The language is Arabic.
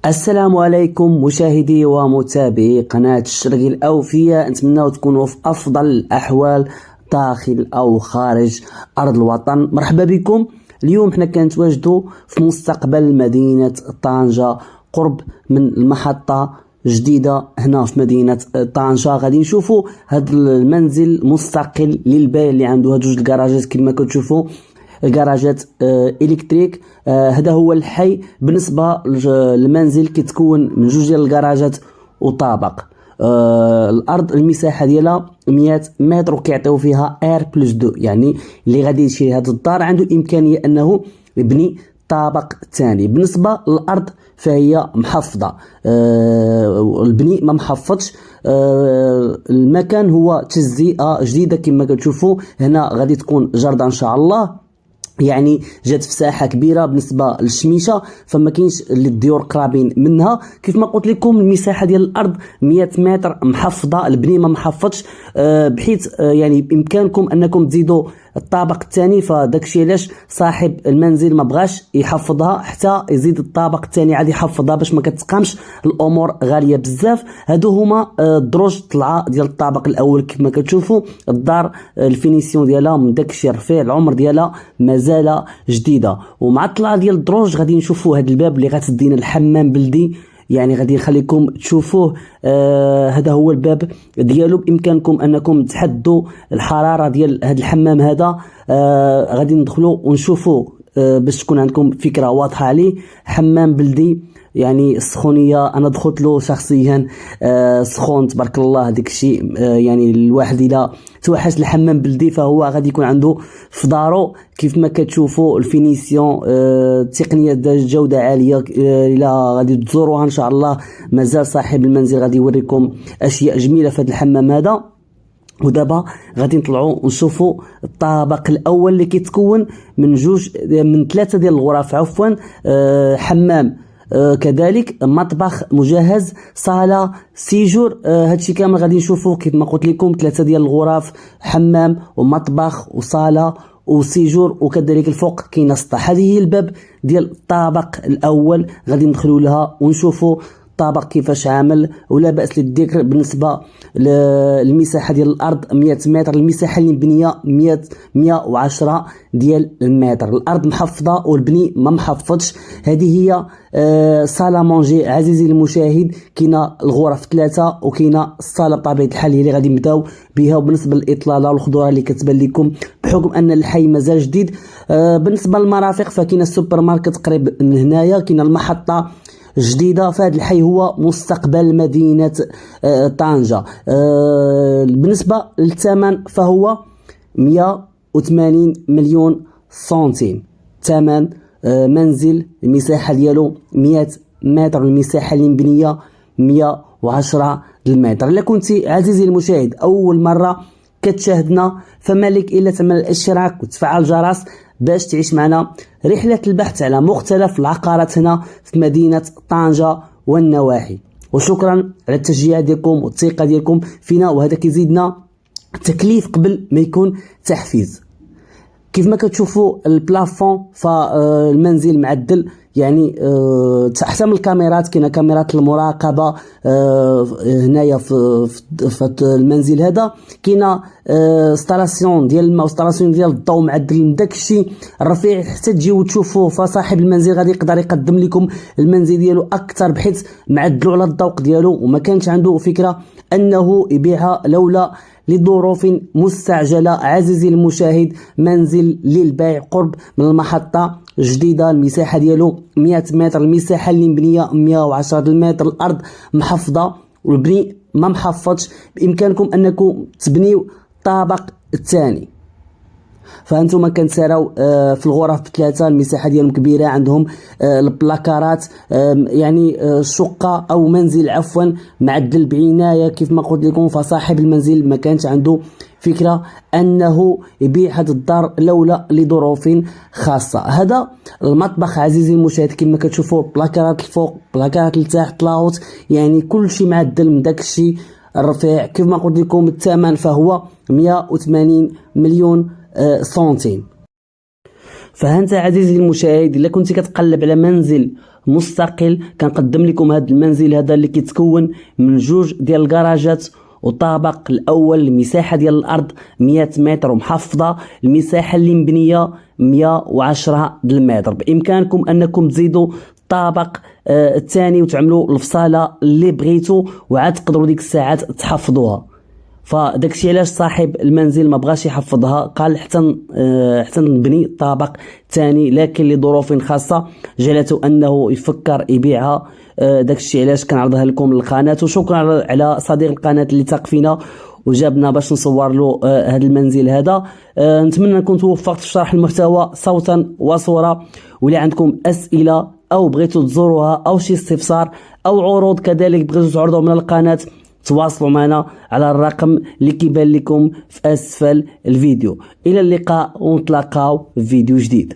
السلام عليكم مشاهدي ومتابعي قناة الشرقي الأوفياء، نتمنى تكونوا في أفضل الأحوال داخل أو خارج أرض الوطن. مرحبا بكم. اليوم حنا كنتواجدوا في مستقبل مدينة طنجة قرب من المحطة جديدة هنا في مدينة طنجة. غادي نشوفوا هذا المنزل مستقل للبيع اللي عنده هاد جوج الكراجات كما كتشوفوا، الكراجات الكتريك. هذا هو الحي. بالنسبه للمنزل كيتكون من جوج ديال الكراجات وطابق. الارض المساحه ديالها 100 متر وكيعطيو فيها R+2، يعني اللي غادي يشري هذه الدار عنده امكانيه انه يبني طابق ثاني. بالنسبه للارض فهي محفظه، البني ما محفظش. المكان هو تجزئه جديده كما كتشوفوا. هنا غادي تكون جرده ان شاء الله، يعني جات في ساحه كبيره. بالنسبه للشميشه فما كاينش اللي الديور قرابين منها. كيف ما قلت لكم المساحه ديال الارض 100 متر محفظه، البني ما محفظش، بحيث يعني بامكانكم انكم تزيدوا الطابق الثاني. فداكشي علاش صاحب المنزل ما بغاش يحفظها حتى يزيد الطابق الثاني، عاد يحفظها باش ما كتقامش الامور غاليه بزاف. هادو هما الدروج طلعه ديال الطابق الاول. كما كتشوفوا الدار الفينيسيون ديالها من داكشي رفيع، العمر ديالها مازال جديده. ومع الطلعه ديال الدروج غادي نشوفوا هذا الباب اللي غتدينا الحمام بلدي، يعني غادي نخليكم تشوفوه. هذا هو الباب ديالو. بامكانكم انكم تحدوا الحراره ديال هذا الحمام هذا. غادي ندخلوا ونشوفوا باش تكون عندكم فكره واضحه عليه. حمام بلدي، يعني السخونيه انا دخلت له شخصيا، سخون تبارك الله. هذاك الشيء يعني الواحد الا توحش الحمام بلدي فهو غادي يكون عنده في دارو. كيف ما كتشوفوا الفينيسيون، التقنيه جوده عاليه. الا غادي تزوروها ان شاء الله مازال صاحب المنزل غادي يوريكم اشياء جميله في هذا الحمام هذا. ودابا غادي نطلعوا ونشوفوا الطابق الاول اللي كيتكون من ثلاثه ديال الغرف، عفوا. حمام، كذلك مطبخ مجهز، صاله، سيجور. هادشي كامل غادي نشوفوه. كيف ما قلت لكم ثلاثه ديال الغرف، حمام ومطبخ وصاله وسيجور، وكذلك الفوق كاين السطح. هذه هي الباب ديال الطابق الاول. غادي ندخلوا لها ونشوفوا الطابق كيفاش عامل. ولا باس للذكر بالنسبه للمساحه ديال الارض 100 متر، المساحه اللي مبنيه 110 ديال المتر. الارض محفظه والبني ما محفظش. هذه هي صاله مونجي عزيزي المشاهد. كاينه الغرف 3 وكاينه الصاله بطبيعه الحال هي اللي غادي نبداو بها. وبالنسبه للاطلاله والخضره اللي كتبان لكم بحكم ان الحي مازال جديد. بالنسبه للمرافق فكاينه السوبر ماركت قريب من هنايا، كاينه المحطه جديدة. فهاد الحي هو مستقبل مدينة طنجة. بالنسبة للثمن فهو 180 مليون سنتيم. ثمن منزل المساحة ديالو 100 متر، المساحة اللي مبنية 110 المتر. إلا كنتي عزيزي المشاهد أول مرة كتشاهدنا فما لك إلا تعمل الاشتراك وتفعل الجرس باش تعيش معنا رحلة البحث على مختلف العقارات هنا في مدينة طنجة والنواحي. وشكرا على التشجيع ديالكم والثقة ديالكم فينا، وهذا كيزيدنا تكليف قبل ما يكون تحفيز. كيف ما كتشوفوا البلافون فالمنزل معدل، يعني حتى من الكاميرات كاينه كاميرات المراقبه هنايا في المنزل هذا. كاينه ستاراسيون ديال الماء وستاراسيون ديال الضوء معدل من داك الشيء الرفيع حتى تجيو تشوفوه. فصاحب المنزل غادي يقدر يقدم لكم المنزل ديالو اكثر بحيث معدلو على الذوق ديالو، وما كانش عنده فكره انه يبيعها لولا لظروف مستعجله. عزيزي المشاهد منزل للبيع قرب من المحطه جديده، المساحه ديالو 100 متر، المساحه اللي مبنيه 110 المتر. الارض محفظه والبني ما محفظش. بامكانكم انكم تبنيو الطابق الثاني. فانتم كنسراو في الغرف بثلاثه، المساحه ديالهم كبيره، عندهم البلاكارات، يعني شقه او منزل عفوا معدل بعنايه. كيف ما قلت لكم فصاحب المنزل ما كانش عنده فكره انه يبيع هذه الدار لولا لظروف خاصه. هذا المطبخ عزيزي المشاهد كما كتشوفوا، بلاكارات الفوق بلاكارات لتحت لاوت، يعني كل شيء معدل من داك الشيء الرفيع. كيف ما قلت لكم الثمن فهو 180 مليون سنتيم. فهانت عزيزي المشاهد الا كنتي كتقلب على منزل مستقل. كنقدم لكم هذا المنزل هذا اللي كيتكون من جوج ديال الكراجات، والطابق الاول المساحه ديال الارض 100 متر ومحفظه، المساحه اللي مبنيه 110 د المتر. بامكانكم انكم تزيدوا الطابق الثاني وتعملوا الفصاله اللي بغيتوا، وعاد تقدروا ديك الساعات تحفظوها. فداكشي علاش صاحب المنزل ما بغاش يحفظها، قال حتى نبني طابق ثاني، لكن لظروف خاصه جعلته انه يفكر يبيعها. داكشي علاش كنعرضها لكم للقناه. وشكرا على صديق القناه اللي ثق فينا وجابنا باش نصور له هذا المنزل هذا. نتمنى نكون توفقت في شرح المحتوى صوتا وصوره. ولا عندكم اسئله او بغيتوا تزوروها او شي استفسار او عروض كذلك بغيتوا تعرضوا من القناه، تواصلوا معنا على الرقم اللي كيبان لكم في اسفل الفيديو. الى اللقاء ونتلاقاو في فيديو جديد.